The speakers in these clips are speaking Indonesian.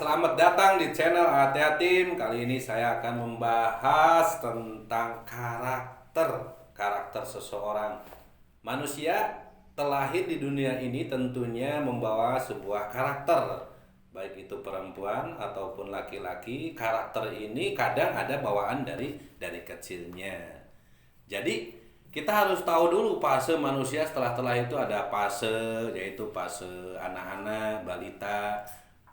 Selamat datang di channel Atea Tim. Kali ini saya akan membahas tentang karakter seseorang. Manusia terlahir di dunia ini tentunya membawa sebuah karakter, baik itu perempuan ataupun laki-laki. Karakter ini kadang ada bawaan dari kecilnya. Jadi kita harus tahu dulu fase manusia setelah terlahir itu ada fase, yaitu fase anak-anak, balita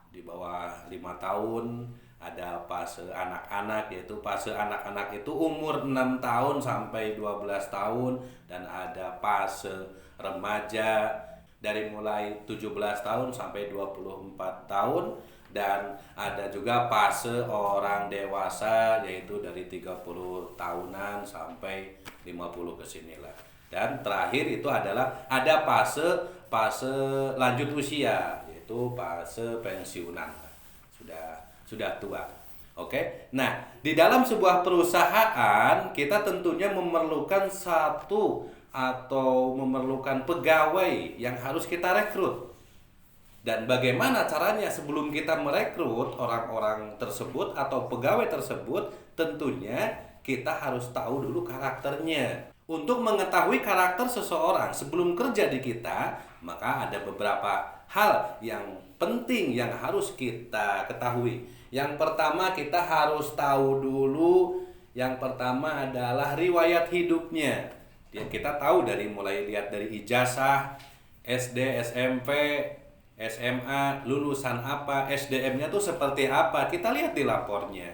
di bawah 5 tahun, ada fase anak-anak, yaitu fase anak-anak itu umur 6 tahun sampai 12 tahun, dan ada fase remaja dari mulai 17 tahun sampai 24 tahun, dan ada juga fase orang dewasa, yaitu dari 30 tahunan sampai 50 ke sinilah. Dan terakhir itu adalah ada fase lanjut usia, yaitu fase pensiunan. Sudah tua. Oke. Nah, di dalam sebuah perusahaan kita tentunya memerlukan pegawai yang harus kita rekrut. Dan bagaimana caranya sebelum kita merekrut orang-orang tersebut atau pegawai tersebut, tentunya kita harus tahu dulu karakternya. Untuk mengetahui karakter seseorang sebelum kerja di kita, maka ada beberapa hal yang penting yang harus kita ketahui. Yang pertama, kita harus tahu dulu, yang pertama adalah riwayat hidupnya. Kita tahu mulai lihat dari ijazah, SD, SMP, SMA, lulusan apa, SDM-nya tuh seperti apa, kita lihat di lapornya.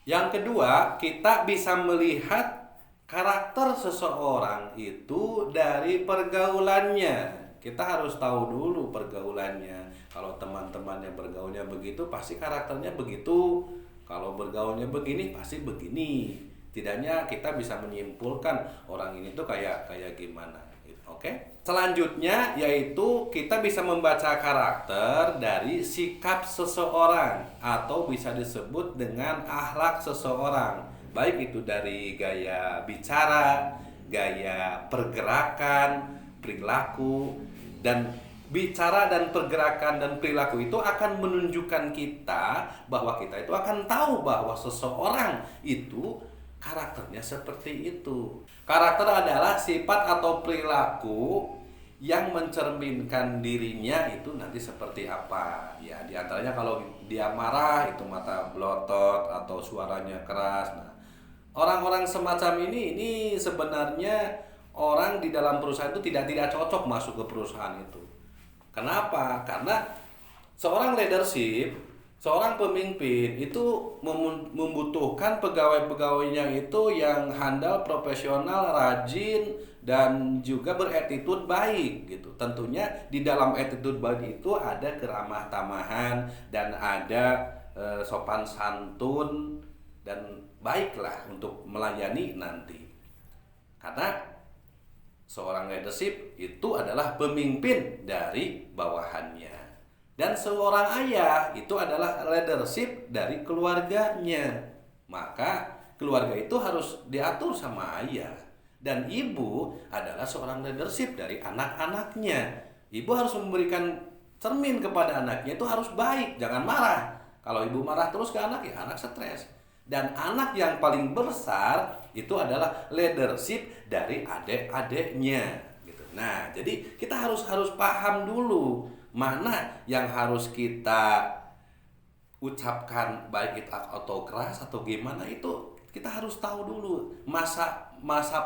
Yang kedua, kita bisa melihat karakter seseorang itu dari pergaulannya. Kita harus tahu dulu pergaulannya. Kalau teman-temannya bergaulnya begitu, pasti karakternya begitu. Kalau bergaulnya begini, pasti begini. Tidaknya kita bisa menyimpulkan orang ini tuh kayak gimana. Oke. Selanjutnya yaitu kita bisa membaca karakter dari sikap seseorang atau bisa disebut dengan akhlak seseorang. Baik itu dari gaya bicara, gaya pergerakan, perilaku, dan bicara dan pergerakan dan perilaku itu akan menunjukkan kita bahwa kita itu akan tahu bahwa seseorang itu karakternya seperti itu. Karakter adalah sifat atau perilaku yang mencerminkan dirinya itu nanti seperti apa. Ya, diantaranya kalau dia marah itu mata belotot atau suaranya keras. Nah, orang-orang semacam ini sebenarnya orang di dalam perusahaan itu tidak cocok masuk ke perusahaan itu. Kenapa? Karena seorang leadership, seorang pemimpin itu membutuhkan pegawai-pegawainya itu yang handal, profesional, rajin, dan juga beretitude baik gitu. Tentunya di dalam attitude baik itu ada keramah tamahan dan ada sopan santun dan baiklah untuk melayani nanti. Karena seorang leadership itu adalah pemimpin dari bawahannya. Dan seorang ayah itu adalah leadership dari keluarganya. Maka keluarga itu harus diatur sama ayah. Dan ibu adalah seorang leadership dari anak-anaknya. Ibu harus memberikan cermin kepada anaknya, itu harus baik, jangan marah. Kalau ibu marah terus ke anak, ya anak stres. Dan anak yang paling besar itu adalah leadership dari adik-adiknya gitu. Nah, jadi kita harus paham dulu mana yang harus kita ucapkan, baik itu atau keras atau gimana, itu kita harus tahu dulu masa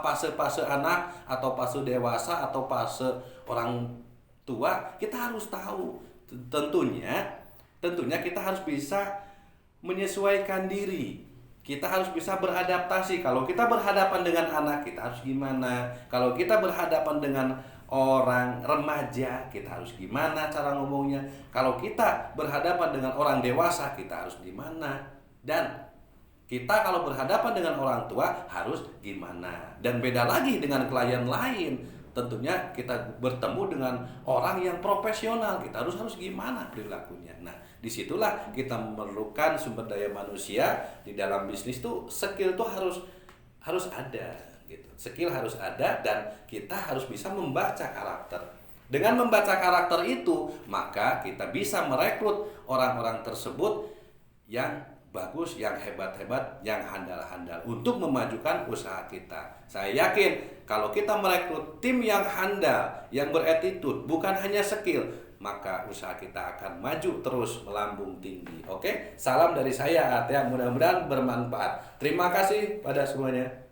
fase anak atau fase dewasa atau fase orang tua, kita harus tahu. Tentunya kita harus bisa menyesuaikan diri. Kita harus bisa beradaptasi. Kalau kita berhadapan dengan anak, kita harus gimana? Kalau kita berhadapan dengan orang remaja, kita harus gimana cara ngomongnya? Kalau kita berhadapan dengan orang dewasa, kita harus gimana? Dan kita kalau berhadapan dengan orang tua harus gimana? Dan beda lagi dengan klien lain. Tentunya kita bertemu dengan orang yang profesional, kita harus gimana perilakunya. Nah, disitulah kita memerlukan sumber daya manusia di dalam bisnis tuh. Skill tuh harus ada gitu. Skill harus ada dan kita harus bisa membaca karakter. Dengan membaca karakter itu, maka kita bisa merekrut orang-orang tersebut yang bagus, yang hebat-hebat, yang handal-handal untuk memajukan usaha kita. Saya yakin kalau kita merekrut tim yang handal, yang beretitude, bukan hanya skill, maka usaha kita akan maju terus melambung tinggi. Oke, salam dari saya At ya, mudah-mudahan bermanfaat. Terima kasih pada semuanya.